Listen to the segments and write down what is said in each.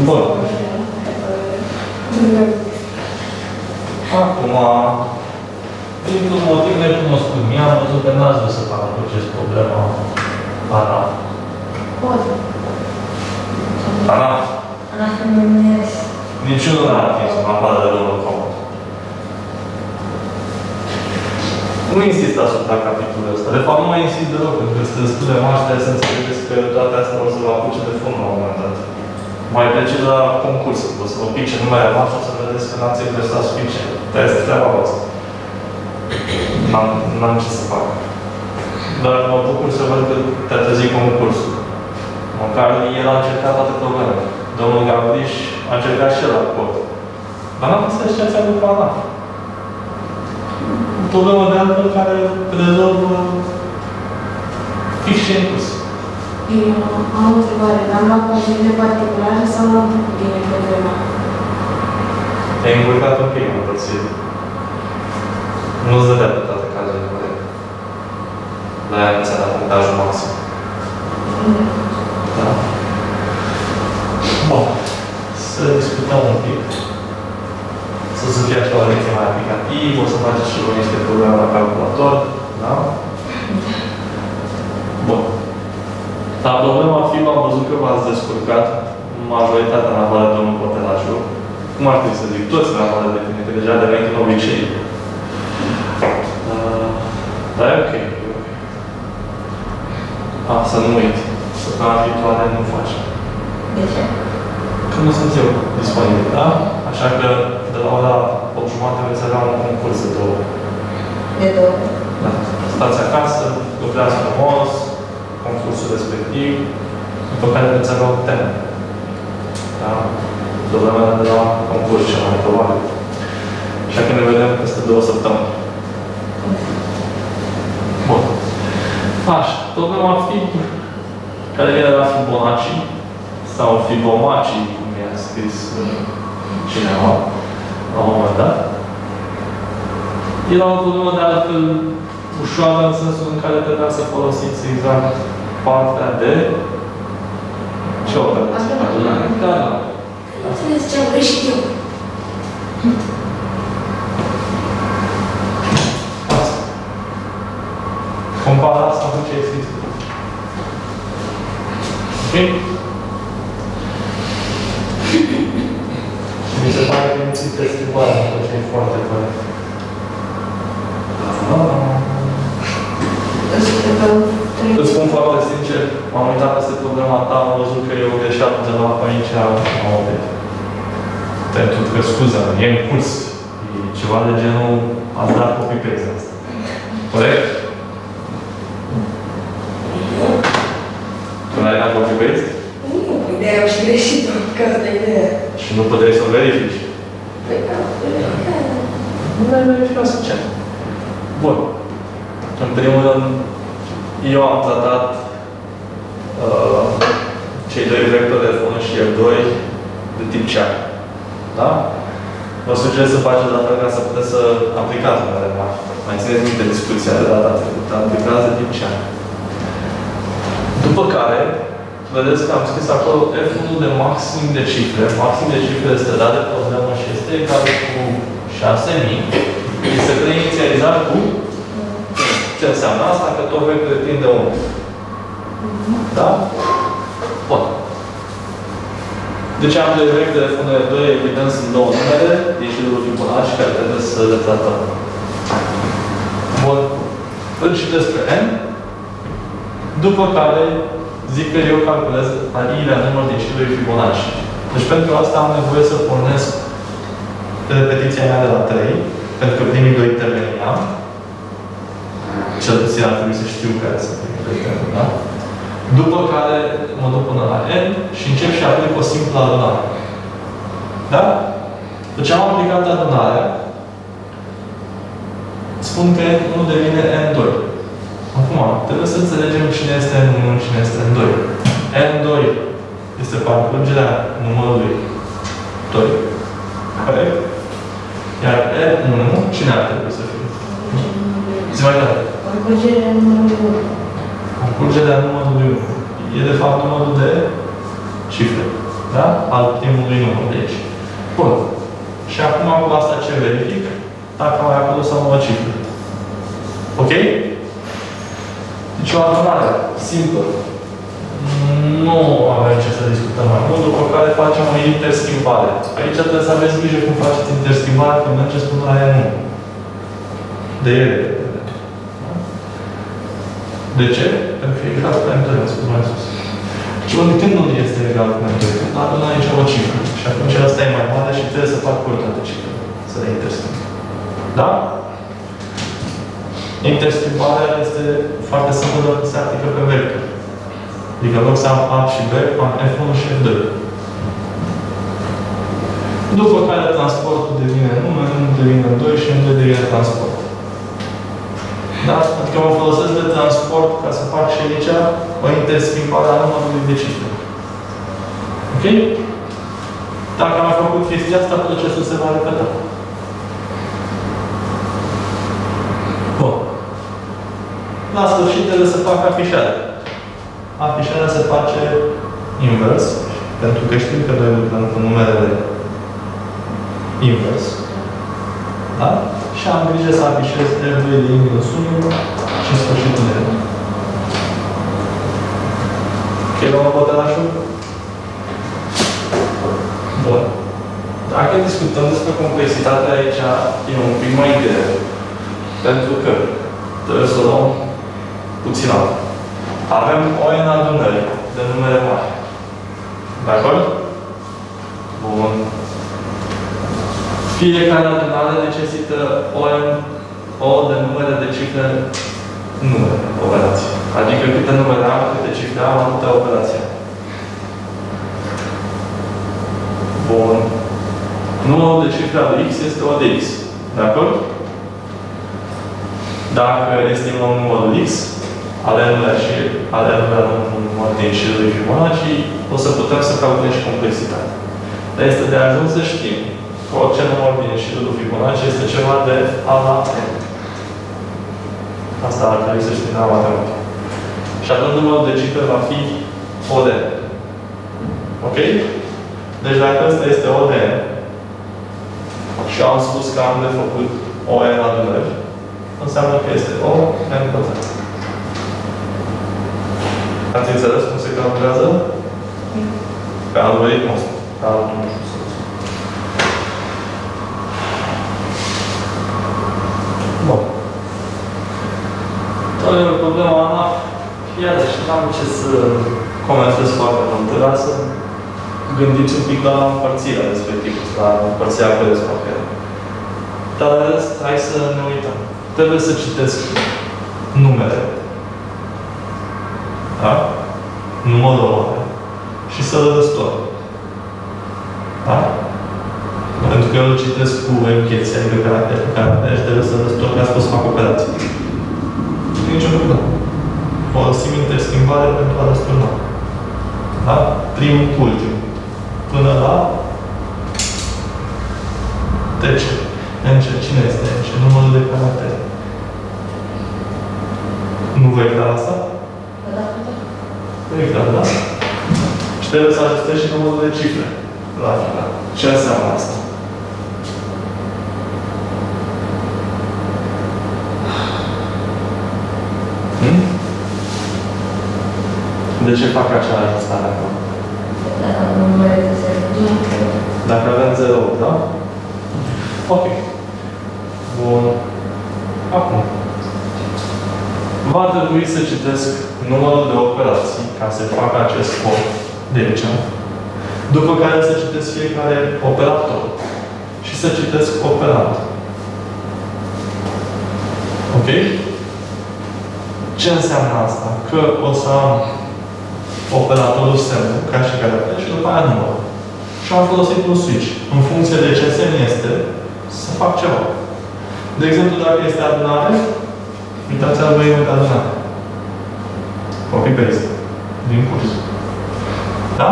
Bun. Acum, dintr-un motiv necunoscut, mi-am văzut că n-ați vrut să parcurgeți problema Ana. Pot. Ana? Ana Femenes. Niciunul n-a atins în afară de domnul Comod. Nu insist asupra capitolului ăsta. De fapt, nu mai insist deloc, pentru că este destul de mare să înțelegeți că toate astea o să vă apuce de fund la un moment dat. Mai plece la concurs, o să vă pice numele la și o să vedeți că n-ați exersat suficient. Dar este treaba voastră. N-am ce să fac. Dar mă bucur să văd că te-a trezit concursul. Măcar el a încercat toate problemele. Domnul Gabriș a încercat și el la cod. Dar n-am înțeles ce ți-a după Ana. O problemă de altfel care rezolvă fix și în curs. Eu am o întrebare. L-am luat condițiile particulare sau l-am făcut bine problema? Te-ai încurcat un pic, mă părțit. Nu-ți dădea pe toate cazurile corect. De-aia nu ți-a dat punctajul maxim. Da? Bun. Să discutăm un pic. Să fie așa o lecție mai aplicativă, o să faceți și voi niște probleme la calculator. Da? Bun. La problema FIB am văzut că v-ați descurcat majoritatea în afară de domnul Potelașu. Cum ar trebui să zic? Toți în afară de tine, că deja a devenit un obicei. Dar e ok. Să nu uit. Săptămâna viitoare nu faci. De ce? Că nu sunt eu disponibil, da? Așa că de la ora 8:30 veți avea un concurs de 2 ore. De 2 ore? Da. Stați acasă, lucrați frumos, concursul respectiv, după care veți avea o temă. Da? Problemele de la concurs cel mai probabil. Așa că ne vedem peste 2 săptămâni. Bun. Așa. Problema FIB, care vine la Fibonacci, sau Fibonacci, cum i-a scris cineva la un moment dat. Era o problemă de altfel ușoară în sensul în care trebuia să folosiți exact partea de ce operație? Adunare. Da, da. Înțeles ce am greșit eu. Asta. Compara asta cu ce ai scris. Ok? Mi se pare că nu ți-i schimbarea, pentru că e foarte corect. Îți spun foarte sincer, m-am uitat peste problema ta, am văzut că e o greșeală undeva pe aici, am oprit. Pentru că, scuză-mă, e în curs. E ceva de genul, ați dat copy-paste asta. Corect? Tu n-ai dat copy-paste? Nu, ideea am și greșit-o, că asta e ideea. Și nu puteai să o verifici. Păi da, nu ai verificat să ce? Bun. În primul rând, eu am tratat cei doi vectori F1 și F2 de tip CEAC. Da? Vă sugerez să faceți la fel ca să puteți să aplicați unele mari. Mai țineți minte discuția de data trecută. Aplicați de tip CEAC. După care, vedeți că am scris acolo F1 de maxim de cifre. Maxim de cifre este dat de problemă și este egal cu 6.000. Este preinițializat cu ce înseamnă asta? Că tot vectorul tinde 1. Da? Bun. Deci am de vectori F1 F2, evident, sunt două numere din șirul Fibonacci care trebuie să le tratăm. Bun. Îl citesc pe N. După care zic că eu calculez aliile număr din șirul Fibonacci. Deci pentru asta am nevoie să pornesc repetiția mea de la 3, pentru că primii doi termeni am. Cel puțin ar trebui să știu care sunt primii doi termeni, da? După care mă duc până la N și încep și aplic o simplă adunare. Da? Deci am aplicat adunarea, spun că N1 devine N2. Acum, trebuie să înțelegem cine este N1 și cine este N2. N2 este parcurgerea numărului 2. Corect? Iar N1, cine ar trebui să fie? Zi mai tare. Parcurgerea numărului 1. Parcurgerea numărului 1. E de fapt numărul de cifre. Da? Al primului număr de aici. Bun. Și acum cu asta ce verific? Dacă mai acolo sau o cifră. Ok? Deci o adunare simplă. Nu avem ce să discutăm mai mult, după care facem o interschimbare. Aici trebuie să aveți grijă cum faceți interschimbarea când mergeți până la N1. De ele. De ce? Pentru că e egal cu M2, am spus mai sus. Și când nu este egal cu M2? Când adună aici o cifră. Și atunci asta e mai mare și trebuie să fac curtea de cifră. Să le interschimb. Da? Interschimbarea este foarte simplă, se aplică pe vector. Adică în loc să am A și B, am F1 și F2. După care transportul devine nume, nu devine 2 și nu devine transport. Da? Adică mă folosesc de transport ca să fac și aici o interschimbare a numărului de cifre. Ok? Dacă am făcut chestia asta, procesul se va repeta. Bun. La sfârșit trebuie să fac afișare. Afișarea se face invers, pentru că știm că noi lucrăm cu numerele invers. Da? Și am grijă să afișez R2 de minus 1 și sfârșitul de rând. Ok, luăm botelașul? Bun. Dacă discutăm despre complexitatea aici, e un pic mai greu. Pentru că trebuie să o luăm puțin alt. Avem o n adunări de numere mari. De acord? Bun. Fiecare adunare necesită o de numere de cifre numere, operații. Adică câte numere am, câte cifre am, atâtea operații. Bun. Numărul de cifre al lui X este o de X. De acord? Dacă estimăm numărul X, aleluia și aleluia număr din șirul lui Fibonacci, o să putem să calculăm și complexitatea. Dar este de ajuns să știm că orice număr din șirul lui Fibonacci este ceva de A la N. Asta ar trebui să știm la matematică. Și atunci numărul de cifre va fi O de N. Ok? Deci dacă ăsta este O de N și am spus că am de făcut O N adunări, înseamnă că este O N pătrat. Ați înțeles cum se calculează? Pe algoritmul ăsta. Pe altul ăsta. Bun. Tot e problema ANAF. Iarăși, n-am ce să comentez foarte mult. Trebuia să gândiți un pic la împărțirea respectivă, la împărțirea pe descoperire. Dar de rest, hai să ne uităm. Trebuie să citesc numere. Da? Numărul ăla. Și să le răstor. Da? Pentru că eu îl citesc cu encheți, adică caracter cu caracter, și trebuie să răstor ca să pot să fac operații. Nici o problemă. Folosim interschimbare pentru a răsturna. Da? Primul cu ultimul. Până la trece. Cine este NC? Numărul de caractere. Nu vă e clar asta? E clar, da? Și trebuie să ajustez și numărul de cifre la final. Ce înseamnă asta? De ce fac acea ajustare acolo? Dacă avem 0, da? Ok. Bun. Acum. Va trebui să citesc numărul de operații ca să fac acest scop de aici. După care să citesc fiecare operator. Și să citesc operant. Ok? Ce înseamnă asta? Că o să am operatorul semnul, ca și caracter, și după aia numărul. Și am folosit un switch. În funcție de ce semn este, să fac ceva. De exemplu, dacă este adunare, uitați-vă voi de adunare. Copy-paste. Din curs. Da?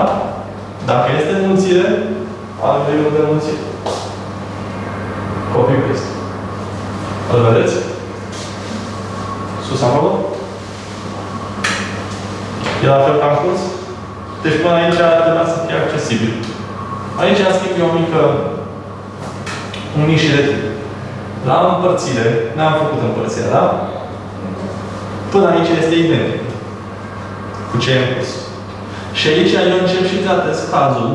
Dacă este înmulțire, algoritmul de înmulțire. Copy-paste. Îl vedeți? Sus acolo? E la fel ca în curs? Deci până aici trebuia să fie accesibil. Aici am schimb eu un mic șiretit. La împărțire, n-am făcut împărțirea, da? Până aici este identic cu ce am pus. Și aici eu încep și tratez cazul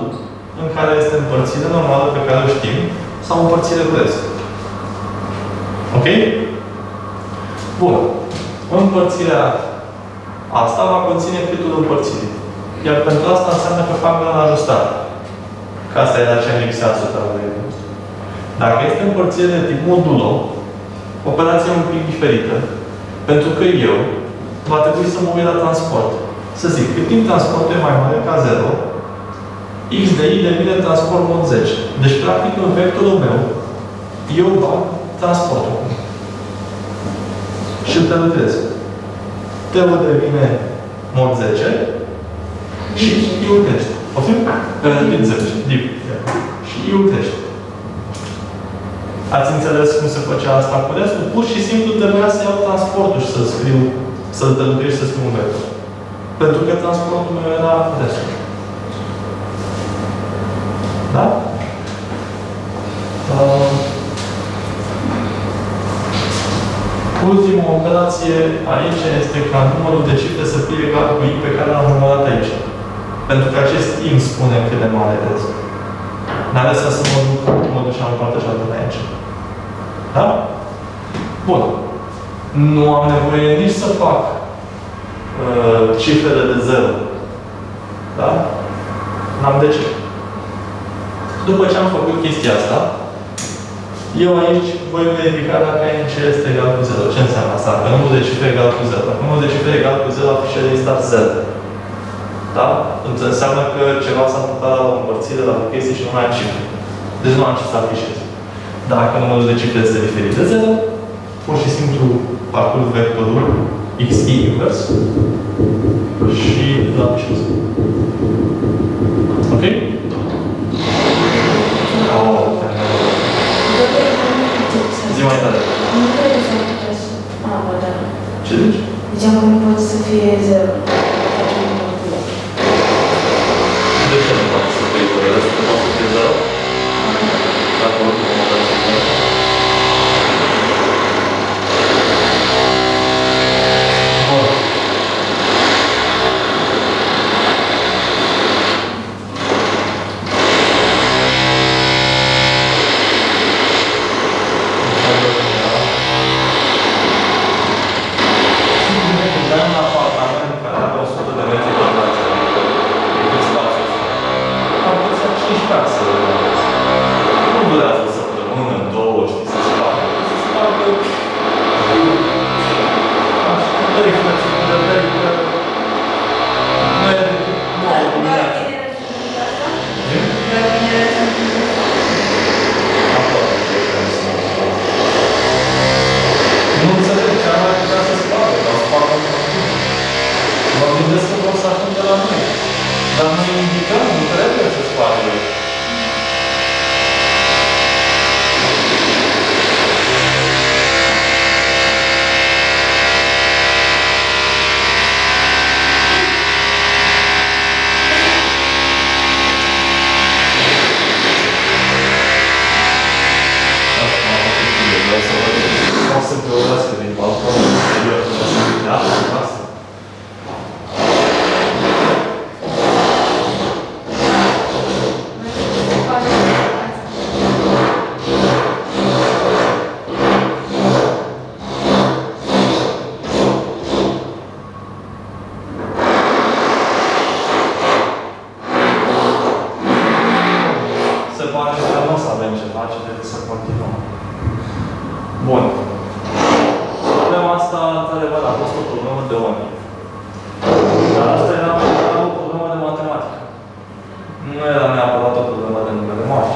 în care este împărțire normală pe care o știm sau împărțire cu rest. Ok? Bun. Împărțirea asta va conține câtul împărțirii. Iar pentru asta înseamnă că fac la ajustare. Că asta era ce am lipsea asupra lui. Dacă este împărțire de tip modulo, operația e un pic diferită. Pentru că eu va trebui să mă uit la transport. Să zic, cât timp transportul e mai mare ca 0, x de y devine transport mod 10. Deci, practic, în vectorul meu, eu bag transportul. Și îl prelucrez. T-ul devine mod 10 și i-ul crește. Poftim? Din 10. Div. Și i-ul crește. Ați înțeles cum se făcea asta cu restul? Pur și simplu trebuia să iau transportul și să-l scriu, să-l prelucrez și să scriu un vector. Pentru că transportul meu era restul. Da? Ultima operație aici este ca numărul de cifre să fie egal cu i pe care l-am numărat aici. Pentru că acest i îmi spune cât de mare e restul. N-are să mă duc și am parte și atât aici. Da? Bun. Nu am nevoie nici să fac cifrele de 0. Da? N-am de ce. După ce am făcut chestia asta, eu aici voi verifica dacă n este egal cu 0. Ce înseamnă asta? Că numărul de cifre egal cu 0. Dacă numărul de cifre egal cu 0, afișele este 0. Da? Înseamnă că ceva s-a întâmplat la o împărțire, la o chestie și nu mai am cifre. Deci nu am ce să afișez. Dacă numărul de cifre este diferit de 0, pur și simplu parcurg vectorul xi invers și îl afișez. Ok? Zi mai tare. Nu cred că s-ar putea să... da. Ce zici? Ziceam că nu poate să fie 0. De ce nu poate să fie 0? De ce nu poate să fie 0? Dacă oricum mă dă să fie. Bun. Bun. Problema asta, într-adevăr, a fost o problemă de oameni. Dar asta era o problemă de matematică. Nu era neapărat o problemă de numere mari.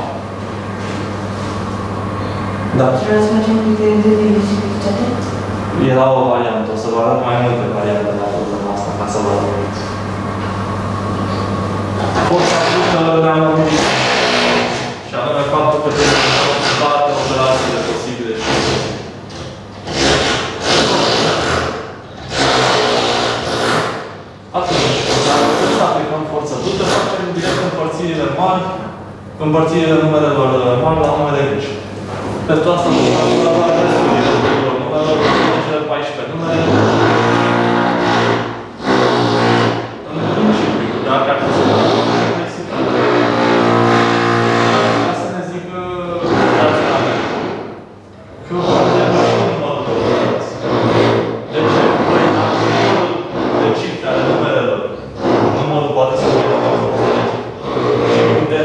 Da. Trebuie să facem de divizibilitate? Era o variantă. O să vă arăt mai multe variante la problema asta, ca să vă arăt. Pot să spun că ne-am urmărit. Și anume faptul că trebuie să fac toate operațiile posibile și atunci, dacă trebuie să aplicăm forță 2, direct împărțirile numerelor mari la numere mici. Pentru asta nu am la numerelor 14 numere. În principiu, dacă ar fi să să ne zică că o problemă și numărul de unități. De ce? Păi, numărul de cifre ale numerelor, numărul poate să fie numărul de cifre. Și de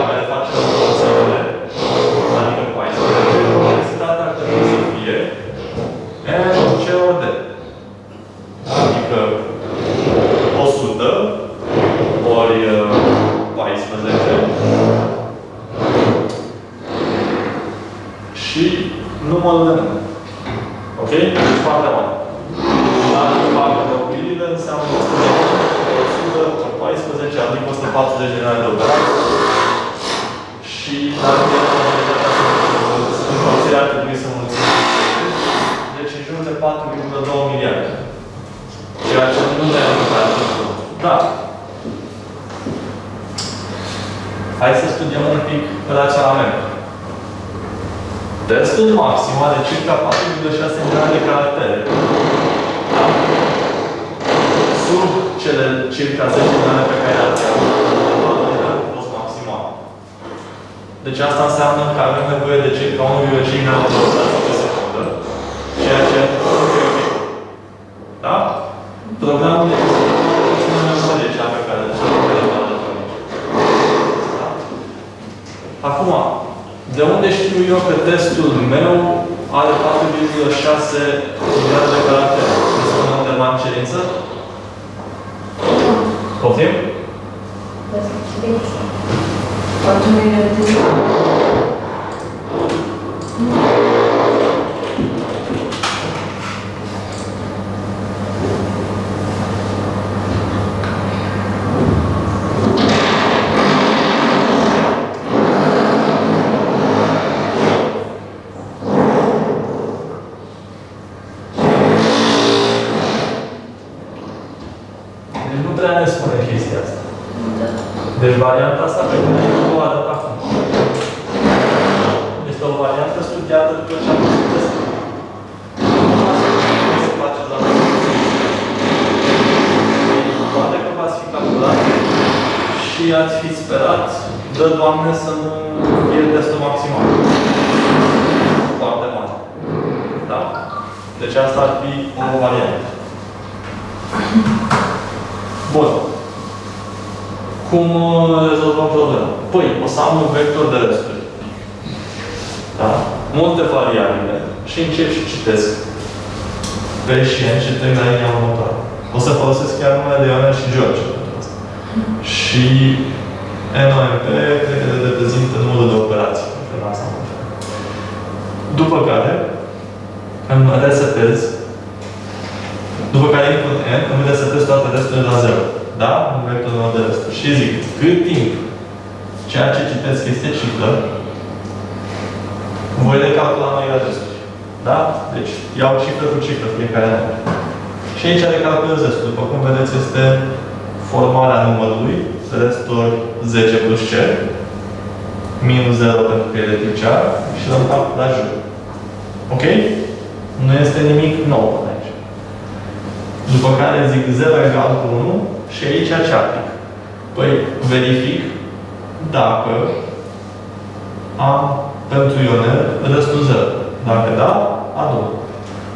care face învățările, adică 14, complexitatea ar trebui să fie n ce ori de. Adică 100 ori 14 și numărul de nume. Ok? Deci foarte mare. Dacă fac înlocuirile, înseamnă 100 ori 14, adică 140 de ani de operație. Și dacă încălțirea ar trebui să mulțim. Deci în jur de 4,2 miliarde. Ceea ce nu ne arată. Da. Hai să studiem un pic raționamentul. Testul maxim are circa 4,6 milioane de caractere. Da? Sub cele circa 10 milioane pe care le-ați avut fost maximal. Deci asta înseamnă că avem nevoie de circa 1,5 milioane de operații pe secundă, ceea ce nu e ok. Da? Programul este nevoie de cea pe care le Acum, de unde știu eu că testul meu are 4,6 milioane de caractere? Este un undeva în cerință? Poftim? Deci nu prea ne spune chestia asta. Deci varianta asta pe care eu o arăt acum. Este o variantă studiată după ce am văzut testul. Nu se face la poate că v-ați fi calculat și ați fi sperat, dă Doamne, să nu fie testul maximal. Foarte mare. Da? Deci asta ar fi o variantă. Bun. Cum rezolvăm problema? Păi, o să am un vector de resturi. Da? Multe variabile. Și încep și citesc. P și N și trec la linia următoare. O să folosesc chiar numele de Ionel și George pentru asta. Și NOMP cred că reprezintă numărul de operații. După care îmi resetez. După care input N, îmi resetez toate resturile la 0. Da? Un vector de resturi. Și zic, cât timp ceea ce citesc este cifră, voi recalcula noile resturi. Da? Deci, iau cifră cu cifră fiecare număr. Și aici recalculez restul. După cum vedeți, este formarea numărului, restul 10 plus C, minus 0 pentru că e de tip cear, și l-am calculat la jur. Ok? Nu este nimic nou aici. După care zic 0 egal cu 1 și aici ce aplic? Păi verific dacă am pentru Ionel restul 0. Dacă da, adun.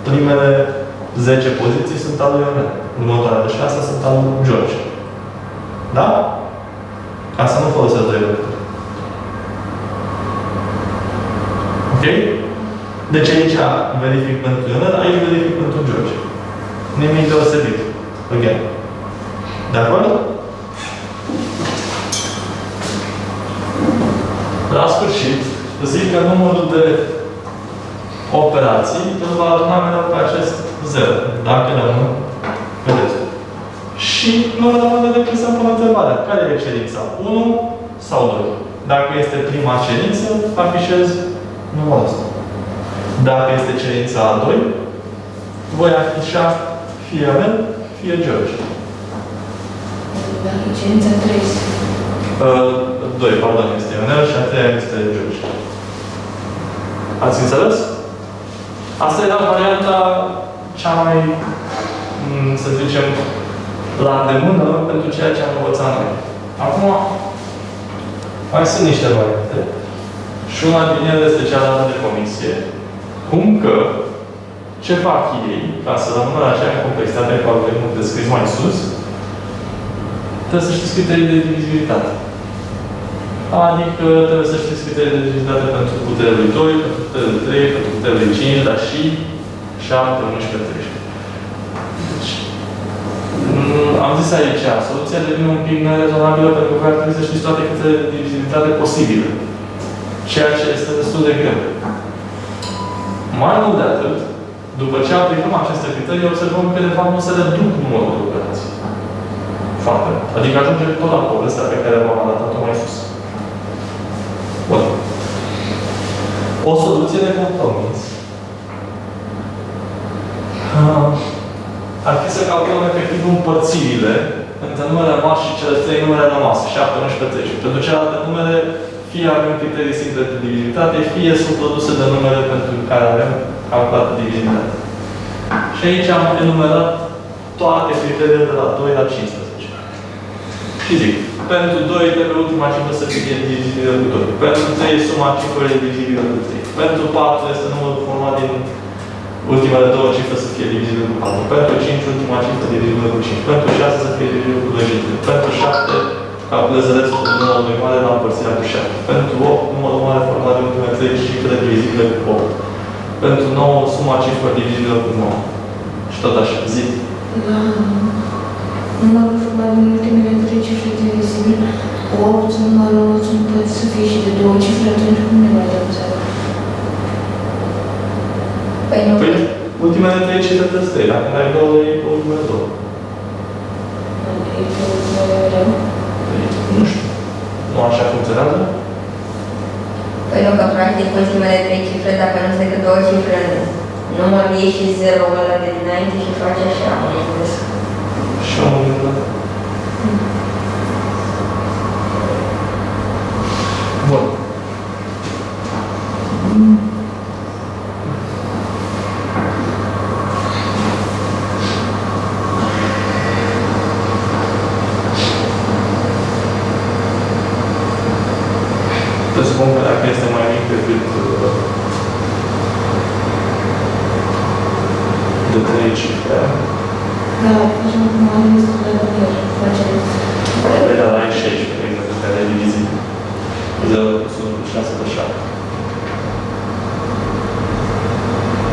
Primele 10 poziții sunt ale Ionel. Următoarele 6 sunt ale George. Da? Ca să nu folosesc 2 vectori. Ok? Deci aici verific pentru Ionel, aici verific pentru George. Nimic deosebit. Again. De acord? La sfârșit, zic că numărul de operații îl va aduna mereu pe acest 0. Dacă rămân pe restul. Și nu rămâne decât să-mi pun întrebarea. Care e cerința? 1 sau 2? Dacă este prima cerință, afișez numărul ăsta. Dacă este cerința a 2, voi afișa fie Ionel, fie George. Dacă e cerința 3, 2, pardon, este Ionel și a treia este George. Ați înțeles? Asta era varianta cea mai, să zicem, la îndemână pentru ceea ce am învățat noi. Acum, mai sunt niște variante. Și una din ele este cea dată de comisie. Cum că ce fac ei, ca să rămână la aceea complexitate pe care avem descris mai sus, trebuie să știți criterii de divizibilitate. Adică trebuie să știți criterii de divizibilitate pentru puterea lui 2, pentru puterea lui 3, pentru puterea lui 5, dar și 7, 11, 13. Deci, am zis aici, soluția devine un pic nerezonabilă pentru că ar trebui să știți toate criteriile de divizibilitate posibile. Ceea ce este destul de greu. Mai mult de atât, după ce aplicăm aceste criterii, observăm că de fapt nu se reduc numărul de operații. Foarte mult. Adică ajungem tot la povestea pe care v-am arătat-o mai sus. Bun. O soluție de compromis ar fi să calculăm efectiv împărțirile între numele rămas și cele 3 numere rămase, 7, 11, 13. Pentru celelalte numere, fie avem criterii simple de divizibilitate, fie sunt produse de numere pentru care avem calculat divizibilitate. Și aici am enumerat toate criteriile de la 2 la 15. Și zic, pentru 2 trebuie ultima cifră să fie divizibilă cu 2. Pentru 3 suma cifrelor divizibilă cu 3. Pentru 4 este numărul format din ultimele 2 cifre să fie divizibilă cu 4. Pentru 5 ultima cifră divizibilă cu 5. Pentru 6 să fie divizibilă cu 2 și 3. Pentru 7 calculez restul numărului mare la împărțirea cu 7. Pentru 8 numărul mare format din ultimele 3 cifre divizibile cu 8. Pentru 9 suma cifră divizibilă cu 9. Și tot așa. Zi. La numărul format din ultimele 3 cifre divizibile cu 8, numărul nu poate să fie și de 2 cifre, atunci cum ne mai dăm seama? Păi, ultimele 3 cifre de 3, dacă n-ai 2, e ultimele 2. Nu știu. Nu așa funcționează? Păi nu, că practic ultimele 3 cifre, dacă nu sunt decât 2 cifre, numărul e și 0 ăla de dinainte și face așa, mă gândesc. Și am gândit. Bun. Presupun că dacă este mai mic decât de 3 cifre. Da, așa cum am zis de la ieri, face. Păi da, ai 16, de exemplu, care e divizibil. 0 sunt 6 pe 7.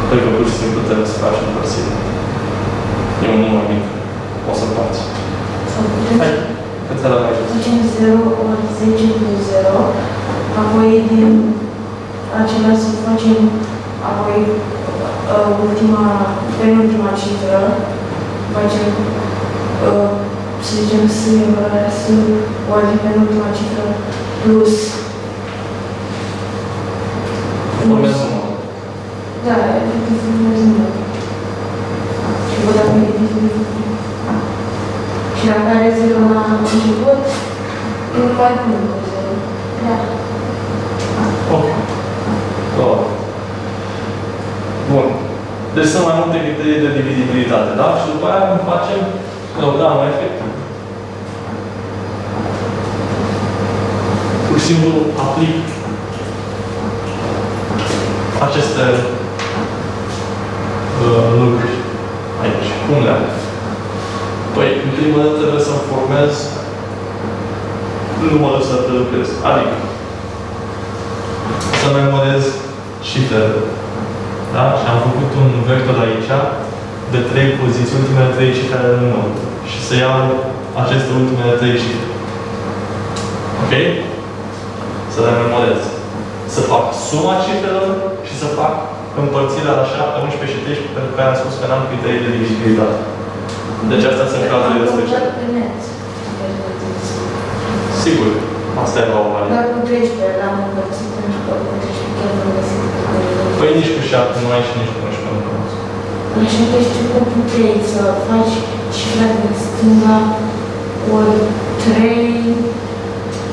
Cred că pur și simplu trebuie să faci împărțire. E un număr mic. O să împarți. Sau putem Hai, cât ăla mai jos? facem 0 ori 10 cu 0, apoi din acela să facem apoi penultima cifră, facem, să zicem, S ori penultima cifră plus. Formezi numărul. Da, efectiv formezi numărul. Și văd dacă e divizibil. Și dacă are 0 la început, nu mai pun cu 0. Da. Ok. Bun. Deci sunt mai multe criterii de divizibilitate, da? Și după aia cum facem programul efectiv. Pur și simplu aplic aceste lucruri aici. Cum le am? Păi, în primul rând trebuie să-mi formez numărul să prelucrez. Adică să memorez cifrele. Da? Și am făcut un vector aici de 3 poziții, ultimele 3 cifre ale numărului. Și să iau aceste ultimele 3 cifre. Ok? Să le memorez. Să fac suma cifrelor și să fac împărțirea la 7, 11 și 13 pentru că am spus că n-am criterii de divizibilitate. Deci astea sunt cazurile speciale. Sigur. Asta e la o variantă. Dar cu 13 l-am împărțit pentru că cu 13 chiar nu găsit. Păi nici cu 7 nu ai și nici cu 11 nu cunosc. Așa că știu cum puteai să faci cifra din stânga ori 3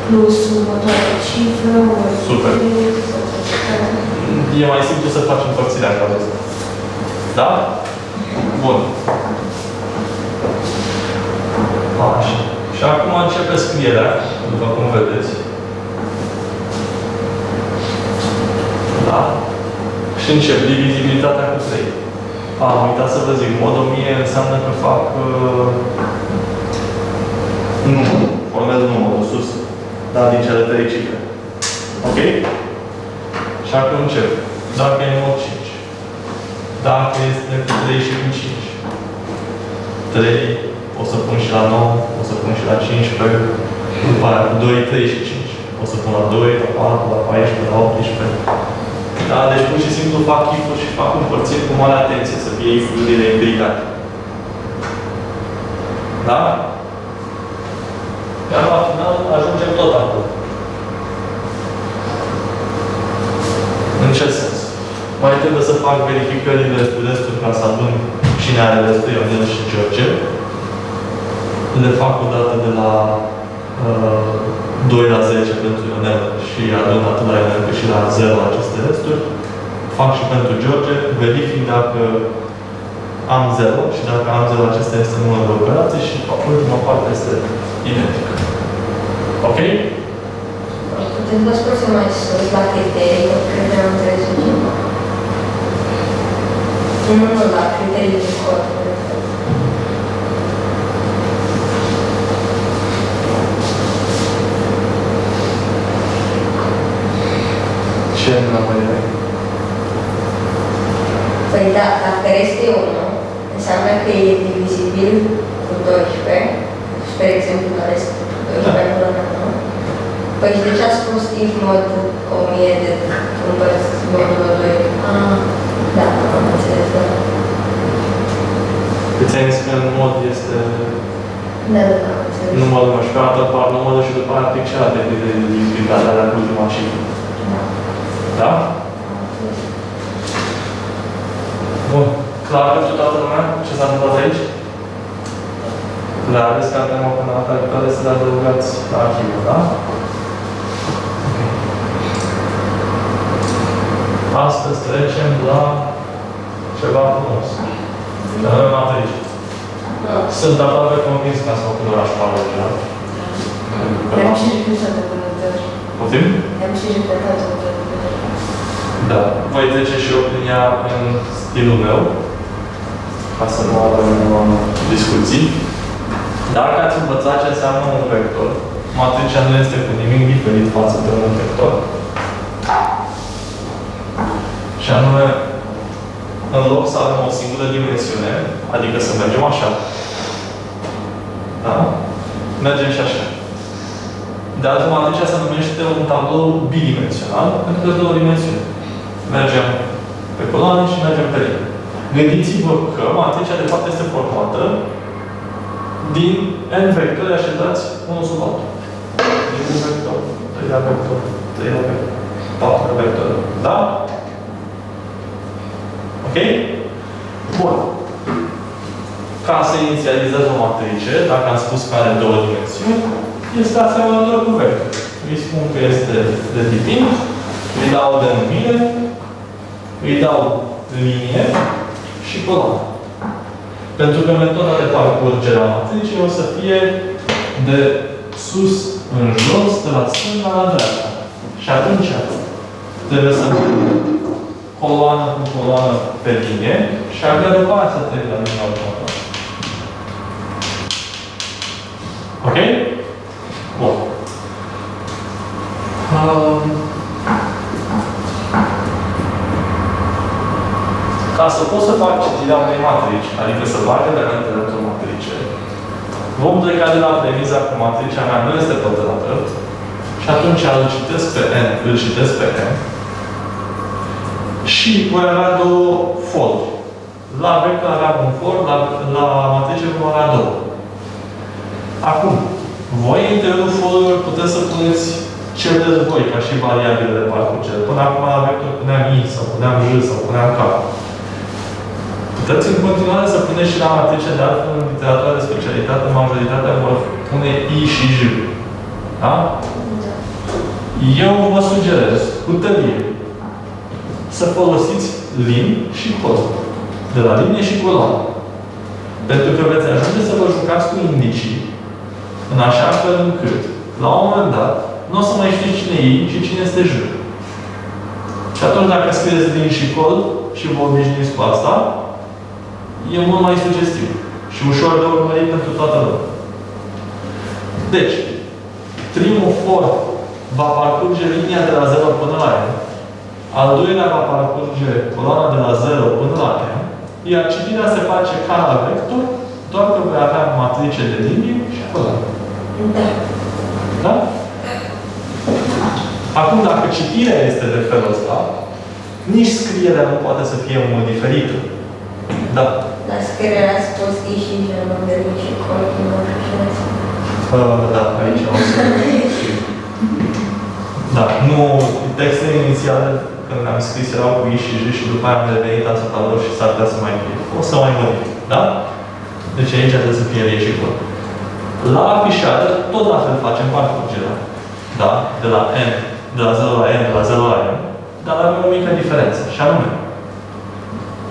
plus următoarea cifră, ori Super. 3, E mai simplu să faci împărțirea în cazul ăsta. Da? Bun. Așa. Și acum începe scrierea, după cum vedeți. Da? Și încep divizibilitatea cu 3. Am uitat să vă zic, mod 1000 înseamnă că fac număr. Formez numărul sus. Da, din cele 3 cifre. Ok? Și acum încep. Dacă e mod 5. Dacă este cu 3 și cu 5. 3, o să pun și la 9, o să pun și la 15, după aia cu 2, 3 și 5. O să pun la 2, la 4, la 14, la 18. Da? Deci pur și simplu fac if-uri și fac împărțiri cu mare atenție, să fie if-urile implicate. Da? Iar la final ajungem tot acolo. În ce sens? Mai trebuie să fac verificările cu restul ca să adun cine are restul, Ionel și George. Le fac o dată de la 2 la 10 pentru Ionel și adun atât la Ionel cât și la 0 aceste resturi. Fac și pentru George, verific dacă am 0 și dacă am 0 acesta este numărul de operație și ultima parte este identică. Ok? Putem vă spun să mai sus la criterii, că cred că am înțeles ceva. Nu, la criterii de cod. Ce nu mai e? Păi da, dacă restul e 1, înseamnă că e divizibil cu 12, spre exemplu, la rest 12 nu la 9. Păi și de ce a spus if mod 1000 de împărți modul 2? Da, am înțeles, da. Îți ai zis că în mod este Da, am înțeles. numărul meu și pe altă parte numărul și după aia aplic celelalte criterii de divizibilitate alea cu ultima cifră. Da. Da? Am înțeles. Bun. Clar pentru toată lumea ce s-a întâmplat aici? Le aveți ca temă până data viitoare să le adăugați la arhivă, da? Astăzi trecem la ceva frumos. Dar avem matrici. Sunt aproape convins că ați făcut ora școală deja. Le-am și repetat-o până de ori. Poftim? Le-am și repetat-o până de ori. Da. Voi trece și eu prin ea în stilul meu, ca să nu avem discuții. Dacă ați învățat ce înseamnă un vector, matricea nu este cu nimic diferit față de un vector. Și anume, în loc să avem o singură dimensiune, adică să mergem așa, da? Mergem și așa. De altfel, matricea se numește un tablou bidimensional, pentru că sunt două dimensiuni. Mergem pe coloane și mergem pe linie. Gândiți-vă că matricea, de fapt, este formată din n vectori așezați unul sub altul. Din un vector, 3 la vector, 3 la vector, 4 la vector. Da? Ok? Bun. Ca să inițializez o matrice, dacă am spus că are două dimensiuni, este asemănător cu vector. Îi spun că este de tip int, îi dau denumire, îi dau linie și coloană. Pentru că metoda de parcurgere a matricii o să fie de sus în jos, de la stânga la dreapta. Și atunci trebuie să coloană cu coloană pe linie și abia după aceea să trec la linia următoare. Ok? Bun. Ca să pot să fac citirea unei matrici, adică să bag elementele într-o matrice, vom pleca de la premiza că matricea mea nu este pătrată și atunci îl citesc pe n, îl citesc pe n și voi avea două foruri. La vector avea un for, la matrice vom avea două. Acum, voi în interiorul forurilor puteți să puneți ce vreți voi, ca și variabile de parcurgere. Până acum la vector puneam i, sau puneam j, sau puneam k. Puteți în continuare să puneți și la matrice, de altfel în literatura de specialitate, majoritatea vor pune i și j. Da? Eu vă sugerez cu tărie să folosiți lin și col. De la linie și coloană. Pentru că veți ajunge să vă jucați cu indicii în așa fel încât, la un moment dat, nu o să mai știți cine e și cine este J. Și atunci, dacă scrieți lin și col și vă obișnuiți cu asta, e mult mai sugestiv și ușor de urmărit pentru toată lumea. Deci, primul for va parcurge linia de la 0 până la n, al doilea va parcurge coloana de la 0 până la n, iar citirea se face ca la vector, doar că voi avea matrice de linie și coloană. Da. Da? Acum, dacă citirea este de felul ăsta, nici scrierea nu poate să fie mult diferită. Da. La scrierea ați pot scrie și genul de lin și col, nu știu ce. Da, aici o să da, nu, textele inițiale, când am scris, erau cu I și J și după aia am revenit asupra lor și s-ar putea să mai fie. O să mai modific, da? Deci aici trebuie să fie lin și col. La afișare, tot la fel facem parcurgerea. Da? De la N, de la 0 la N, de la 0 la N, dar avem o mică diferență, și anume.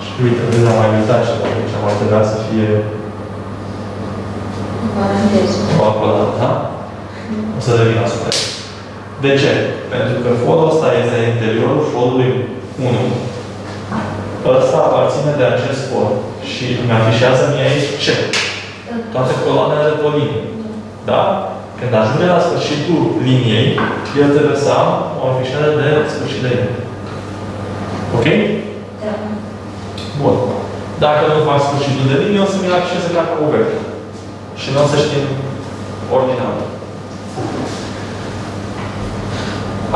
Și uite, vezi, am mai uitat și aici am mai trebuit să fie o acolo, da? O să revin asupra. De ce? Pentru că forul ăsta este în interiorul forului 1. Ăsta aparține de acest for și îmi afișează mie aici ce? Toate coloanele pe o linie. Da? Când ajunge la sfârșitul liniei, el trebuie să am o afișare de sfârșit de linie. Ok? Da. Bun. Dacă nu fac sfârșitul de linie, o să mi-l afișeze ca o vector. Și nu o să știm ordinal.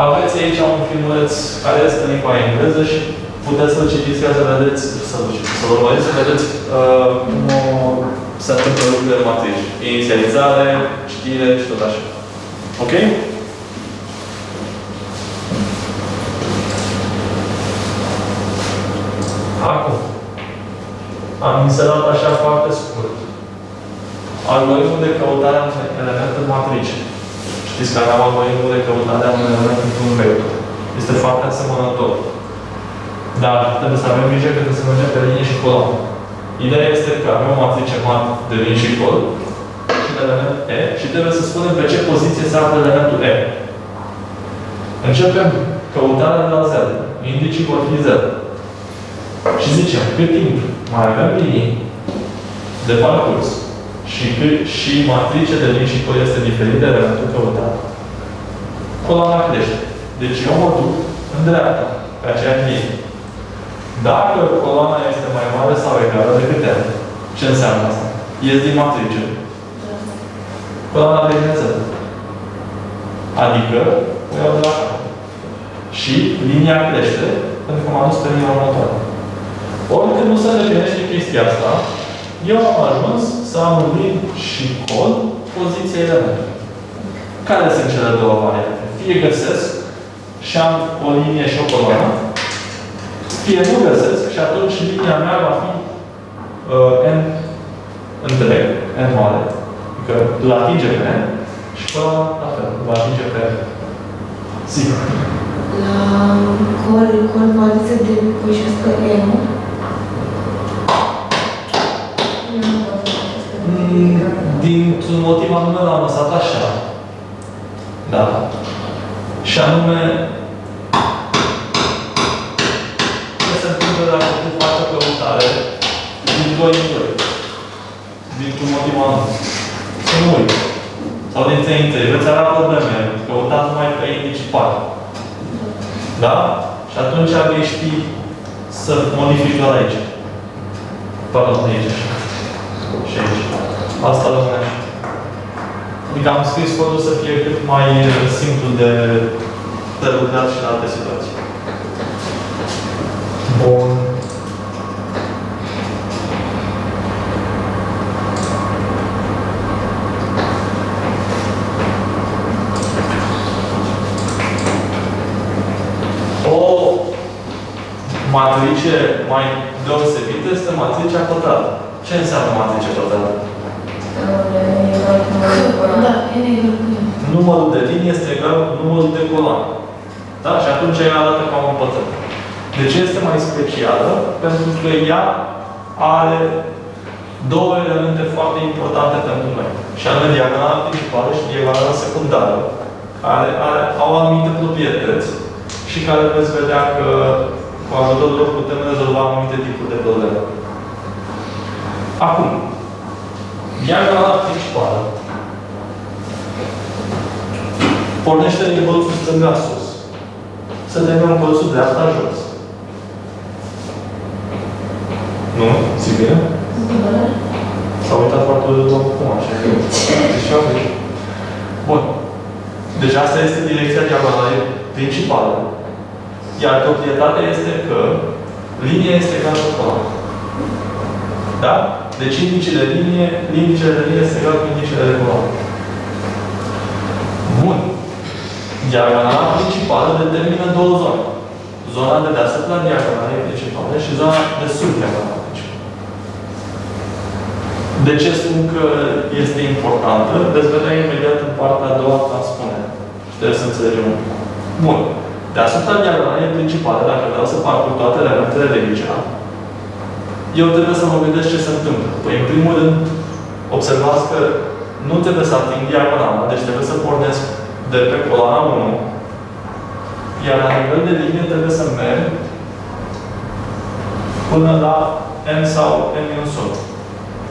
Aveți aici un filmuleț care este în limba engleză și puteți să-l citiți ca să vedeți, să-l urmăriți, să vedeți cum se întâmplă lucrurile în matrici. Inițializare, citire și tot așa. Ok? Acum, am inserat așa foarte scurt algoritmul de căutare a unui element în matrice. Știți că aveam algoritmul de căutare a unui element într-un vector. Este foarte asemănător. Dar trebuie să avem grijă că trebuie să mergem pe linie și coloană. Ideea este că avem o matrice mat de linie și col și un element E și trebuie să spunem pe ce poziție se află elementul E. Începem căutarea de la 0. Indicii vor fi 0. Și zicem, cât timp mai avem linii de parcurs și matrice de linii și col este diferit de elementul căutat, coloana crește. Deci eu mă duc în dreapta, pe aceeași linie. Dacă coloana este mai mare sau egală decât N, ce înseamnă asta? Ies din matrice. Coloana devine 0. Adică o iau de la capăt. Și linia crește pentru că m-am dus pe linia următoare. Ori când nu se îndeplinește chestia asta, eu am ajuns să am în lin și col poziția elementului. Care sunt cele două variante? Fie găsesc și am o linie și o coloană, fie nu găsesc și atunci linia mea va fi N întreg, N mare. Adică îl atinge pe N și coloana la fel, va atinge pe N. Sigur. La col poate să depășească E-ul? Dintr-un motiv anume l-am lăsat așa. Da. Și anume, ce se întâmplă dacă tu faci o căutare din 2 în 2? Dintr-un motiv anume. Să nu uiți. Sau din 3 în 3. Veți avea probleme. Căutați numai pe indicii 4. Da? Și atunci vei ști să modifici doar aici. Pardon, aici. Și aici. Asta rămâne așa. Adică am scris codul să fie cât mai simplu de lucrat și în alte situații. Bun. O matrice mai deosebită este matricea pătrată. Ce înseamnă matrice pătrată? Da, e egal cu numărul de linii este egal cu numărul de coloane. Da? Și atunci ea arată ca un pătrat. De ce este mai specială? Pentru că ea are două elemente foarte importante pentru noi. Și anume diagonala principală și diagonala secundară, care au anumite proprietăți și care veți vedea că cu ajutorul lor putem rezolva anumite tipuri de probleme. Acum, diagonala principală pornește din colțul stânga sus. Să terminăm colțul dreapta jos. Nu? Ți bine? S-a uitat foarte mult acum, așa că... Bun. Deci asta este direcția diagonalei principală. Iar proprietatea este că linia este egală cu coloana. Da? Deci indicele de linie este egal cu indicele de coloană. Bun. Diagonala principală determină două zone. Zona de deasupra diagonalei principale și zona de sub diagonalei principale. De ce spun că este importantă? Veți vedea imediat în partea a doua transpunere. Și trebuie să înțelegem un pic. Bun. Deasupra diagonalei principale, dacă vreau să parcurg toate elementele de aici, eu trebuie să mă gândesc ce se întâmplă. Păi, în primul rând, observați că nu trebuie să ating diagonala, deci trebuie să pornesc de pe coloana 1, iar la nivel de linie trebuie să merg până la n sau n-1.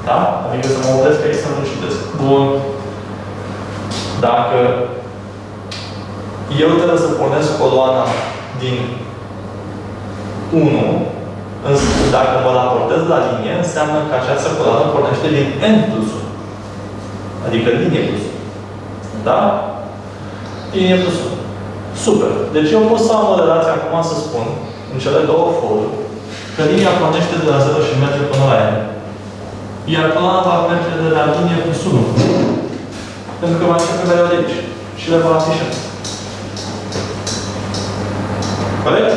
Da? Adică să mă opresc aici să nu citesc. Bun. Dacă eu trebuie să pornesc coloana din 1, dacă mă raportez la linie, înseamnă că această coloană pornește din n plus 1. Adică linie plus 1. Da? Linie plus 1. Super. Deci eu pot să am o relație acum să spun, în cele două foruri, că linia pornește de la 0 și merge până la n. Iar coloana va merge de la linie plus 1. Pentru că va începe mereu de aici. Și le va afișa. Corect?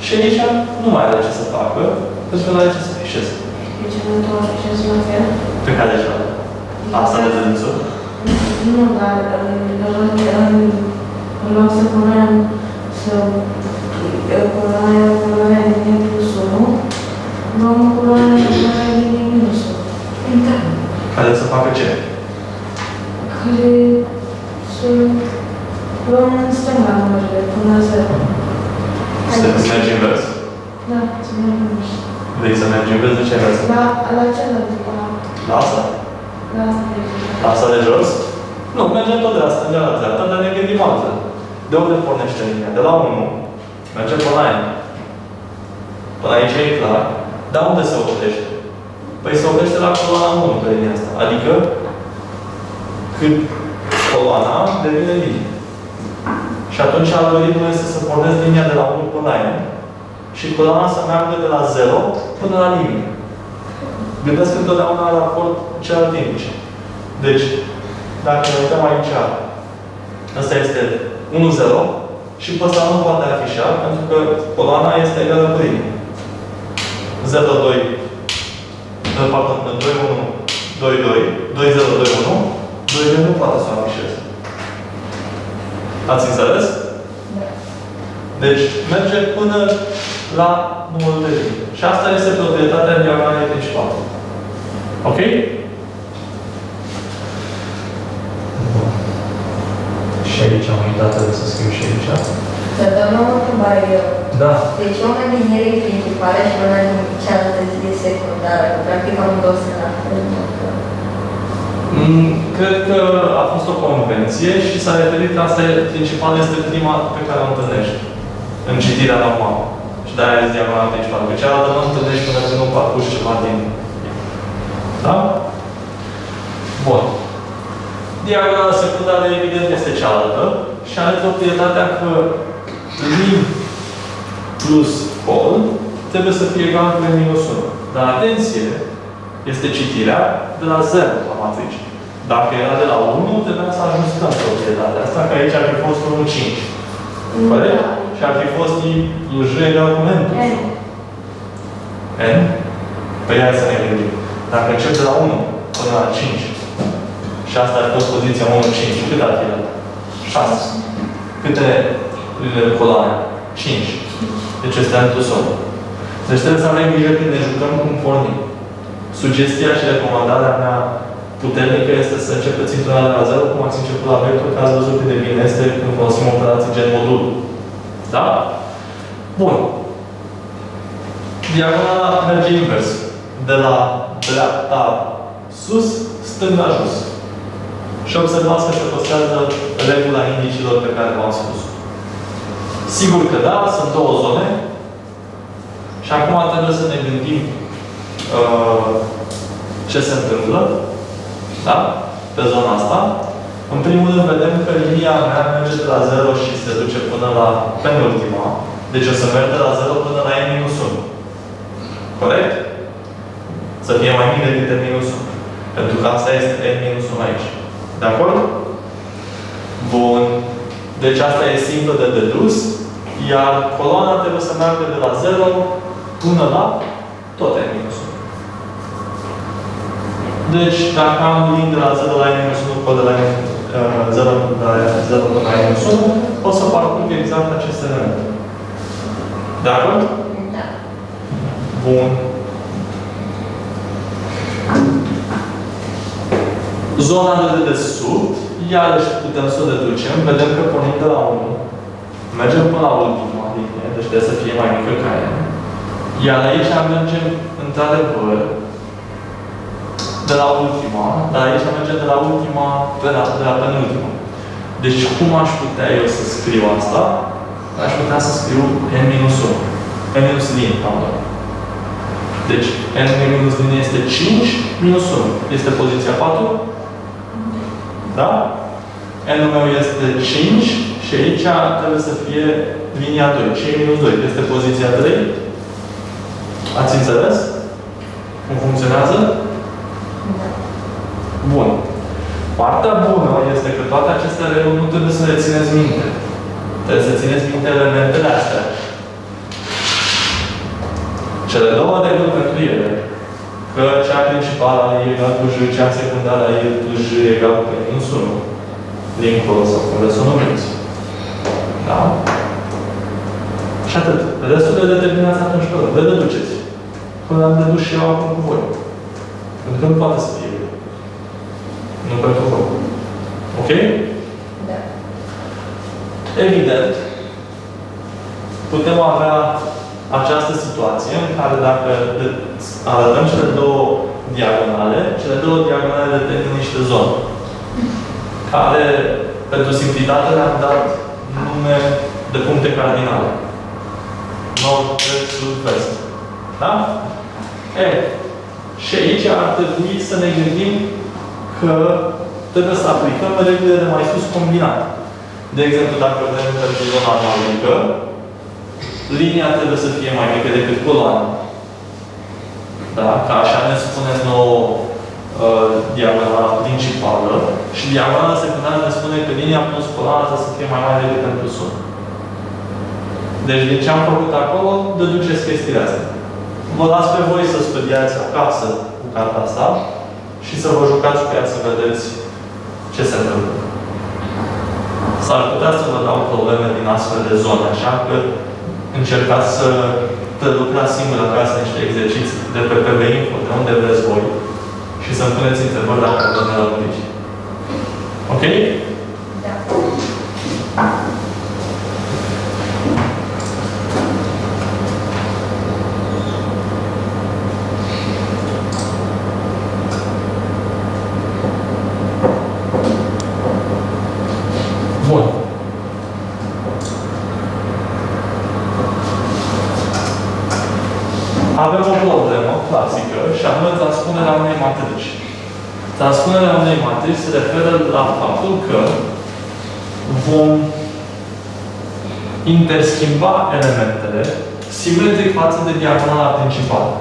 Și aici nu mai are ce să facă, pentru că nu are ce să fișeze. De ce nu te afișezi la fel? Pe care deja? Asta de dânsul? Nu, dar în loc să punem coloana linie plus 1, luăm coloana linie minus 1. Da. Care să facă ce? Care să luăm în stânga numărele până la 0. Să mergi invers? Da, să mergem invers. Vrei să mergi invers? De ce invers? La celălalt. La asta? La asta de jos. La asta de jos? Nu, mergem tot de la stânga la dreapta, dar ne gândim altfel. De unde pornește linia? De la 1. Mergem până la n. Până aici e clar. Dar unde se oprește? Păi se oprește la coloana 1 pe linia asta. Adică când coloana devine linie. Și atunci algoritmul este să pornesc linia de la 1 până la n și coloana să meargă de la 0 până la linie. Gândesc întotdeauna la raport celălalt indice. Deci, dacă ne uităm aici, ăsta este 1-0 și pe ăsta nu poate afișa pentru că coloana este egală cu linie. 0-2, pardon, 2-1, 2-2, 2-0, 2-1, 2-0 nu poate să o afișeze. Ați înțeles? Da. Deci, merge până la numărul de linie. Și asta este proprietatea diagonalei principale. Ok? Și aici am uitat să scriu și aici. Să dăm o întrebare eu. Da. Deci una din ele e principală și una din cealaltă e secundară. Practic am două scenarii. Cred că a fost o convenție și s-a referit că asta principal este prima pe care o întâlnești în citirea normală. Și de-aia este diagonala principală. Că cealaltă nu întâlnești până când nu parcurgi ceva din... Da? Bun. Diagonala secundară, evident, este cealaltă și are proprietatea că lin plus col trebuie să fie egal cu minus 1. Dar atenție, este citirea de la 0 la matrice. Dacă era de la 1, trebuia să ajustăm proprietatea asta, că aici ar fi fost 1,5. Corect? Și ar fi fost I plus J egal cu N plus 1. N? Păi hai să ne gândim. Dacă încep de la 1 până la 5 Și asta ar fi poziția 1, 5. Cât ar fi dat? 6. Câte coloane? 5. Deci este antusol. Deci trebuie să avem grijă când ne jucăm cum pornim. Sugestia și recomandarea mea puternică este să începeți într-una de la 0, cum ați început la vector, că ați văzut cât de bine este când folosim operații gen modul. Da? Bun. Diagonala merge invers. De la dreapta sus, stânga jos. Și observați că se păstrează regula indicilor pe care v-am spus. Sigur că da, sunt două zone. Și acum trebuie să ne gândim ce se întâmplă. Da? Pe zona asta. În primul rând vedem că linia mea merge de la 0 și se duce până la penultima. Deci o să merg de la 0 până la n-1. Corect? Să fie mai mic decât n-1. Pentru că asta este n-1 aici. De acord? Bun. Deci asta e simplă de dedus. Iar coloana trebuie să meargă de la 0 până la tot n-1. Deci, dacă am linii de la 0 la n-1, de la 0 până la n-1, o să parcurg exact aceste elemente. De acord? Da. Bun. Zona de dedesubt, iarăși putem să o deducem. Vedem că pornim de la 1. Mergem până la ultima linie, deci trebuie să fie mai mică ca ea. Iar aici mergem, într-adevăr, de la ultima, dar aici mergem de la ultima de la penultima. Deci cum aș putea eu să scriu asta? Aș putea să scriu n-1. N-lin, pardon. Deci n-lin este 5 minus 1. Este poziția 4. Da? N-ul meu este 5 și aici trebuie să fie linia 2. 5 minus 2 este poziția 3. Ați înțeles? Cum funcționează? Bun. Partea bună este că toate aceste reguli nu trebuie să le țineți minte. Trebuie să țineți minte elementele astea. Cele două reguli pentru ele. Că cea principală e egal cu J, cea secundară e cu J egal cu minus 1. Dincolo sau cum vreți să o numiți. Da? Și atât. Restul de determinați atunci pe rând. Le deduceți. Până am dedus și eu acum cu voi. Pentru că nu poate să fie. Nu pentru voi. Ok? Da. Evident, putem avea această situație în care dacă arătăm cele două diagonale determină niște zone care, pentru simplitate, le-am dat nume de puncte cardinale. Nord, est, sud, vest. Da? Și aici ar trebui să ne gândim că trebuie să aplicăm regulile de mai sus combinate. De exemplu, dacă vrem pentru zona nordică, linia trebuie să fie mai mică decât coloana. Da? Ca așa ne spune nouă diagonala principală și diagonala secundară ne spune că linia plus coloana trebuie să fie mai mare decât pentru sun. Deci, din ce am făcut acolo, deduceți chestiile astea. Vă las pe voi să studiați acasă cu cartea asta și să vă jucați cu ea să vedeți ce se întâmplă. S-ar putea să vă dau probleme din astfel de zone, așa că încercați să prelucrați singur acasă niște exerciții de pe PB-Info, de unde vreți voi, și să-mi puneți întrebări dacă vă ne rămâniți. Ok? Da. Bun. Avem o problemă clasică și anume transpunerea unei matrici. Transpunerea unei matrici se referă la faptul că vom interschimba elementele simetric față de diagonala principală.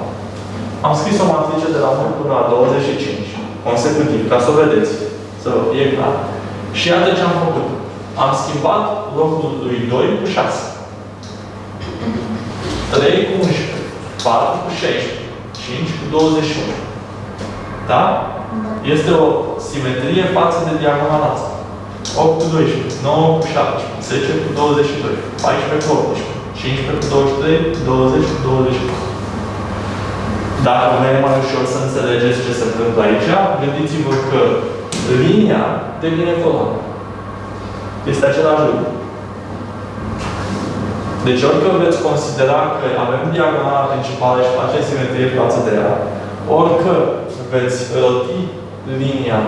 Am scris o matrice de la 1 până la 25, consecutiv, ca să o vedeți, să vă fie clar. Și iată ce am făcut. Am schimbat locul lui 2 cu 6. 3 cu 11. 4 cu 16. 5 cu 21. Da? Este o simetrie față de diagonala asta. 8 cu 12, 9 cu 17, 10 cu 22, 14 cu 18, 15 cu 23, 20 cu 24. Dacă vă e mai ușor să înțelegeți ce se întâmplă aici, gândiți-vă că linia devine coloană. Este același lucru. Deci orică veți considera că avem diagonala principală și facem simetrie față de ea, orică veți roti linia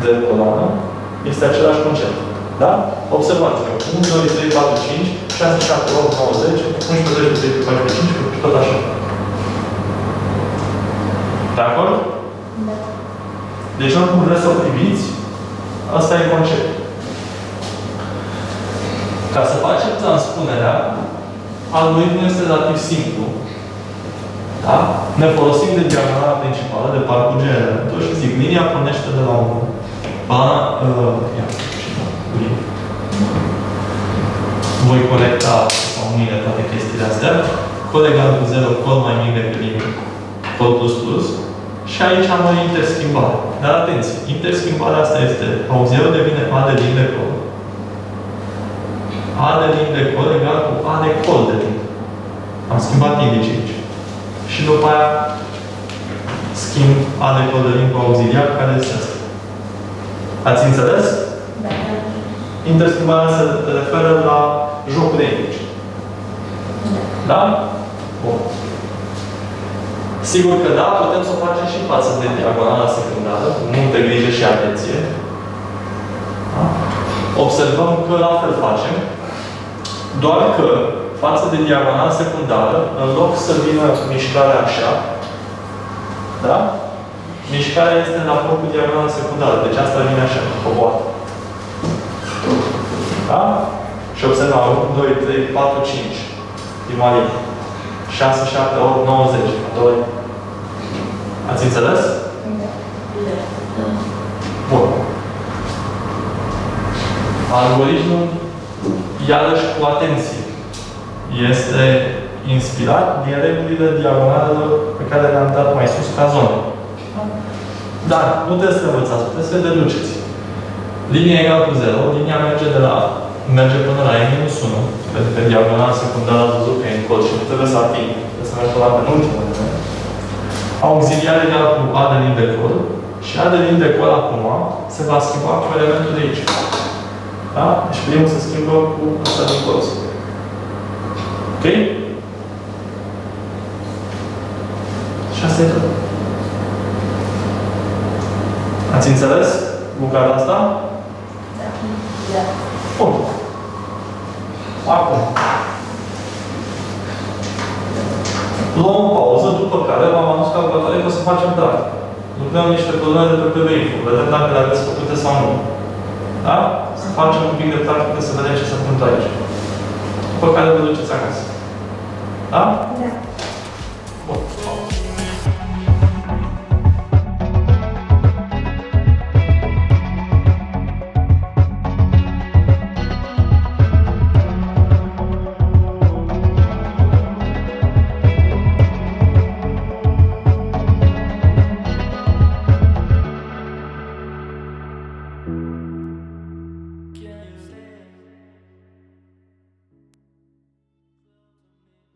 de coloană, este același concept. Da? Observați-vă. 1, 2, 3, 4, 5, 6, 7, 8, 9, 10, 11, 12, 13, 14, 15 și tot așa. De acord? Da. Deci oricum vreți să o priviți, asta e conceptul. Ca să facem transpunerea, algoritmul este relativ simplu. Da? Ne folosim de diagonala principală, de parcurgere elementul și zic, linia pornește de la 1. Voi corecta sau mâine toate chestiile astea. Cod egal cu 0, cod mai mic decât limit, cod plus plus. Și aici am o interschimbare. Dar atenție, interschimbarea asta este auxiliarul devine A de lin de cod. A de lin de cod egal cu A de cod de lin. Am schimbat indicii aici. Și după aia schimb A de cod de lin cu auxiliar, care este asta. Ați înțeles? Da. Interschimbarea se referă la jocul de indici. Da? Bun. Sigur că da, putem să o facem și față de diagonala secundară, cu multă grijă și atenție. Da? Observăm că la fel facem, doar că față de diagonala secundară, în loc să vină mișcarea așa, da? Mișcarea este în raport cu diagonala secundară, deci asta vine așa, coboară. Da? Și observăm 1, 2, 3, 4, 5. Prima linie. 6, 7, 8, 9, 10. 2. Ați înțeles? Da. Bun. Algoritmul, iarăși cu atenție, este inspirat din regulile diagonalelor pe care le-am dat mai sus ca zonă. Dar nu trebuie să le învățați, trebuie să le deduceți. Linia egal cu 0, linia merge până la n-1, pentru că diagonala secundară a văzut că e în cod și nu trebuie să ating. Trebuie să merg până la penultimul element. Auxiliar egal cu A de lin de cod și A de lin de cod acum se va schimba cu elementul de aici. Da? Deci primul se schimbă cu ăsta din colț. Ok? Și asta e tot. Ați înțeles bucata asta? Da. Da. Bun. Acum. Luăm o pauză, după care v-am adus calculatoare că o să facem practic. Lucrăm niște probleme de pe PBI-ul. Vedem dacă le aveți făcute sau nu. Da? Să facem un pic de practică să vedem ce se întâmplă aici. După care vă duceți acasă. Da? Da.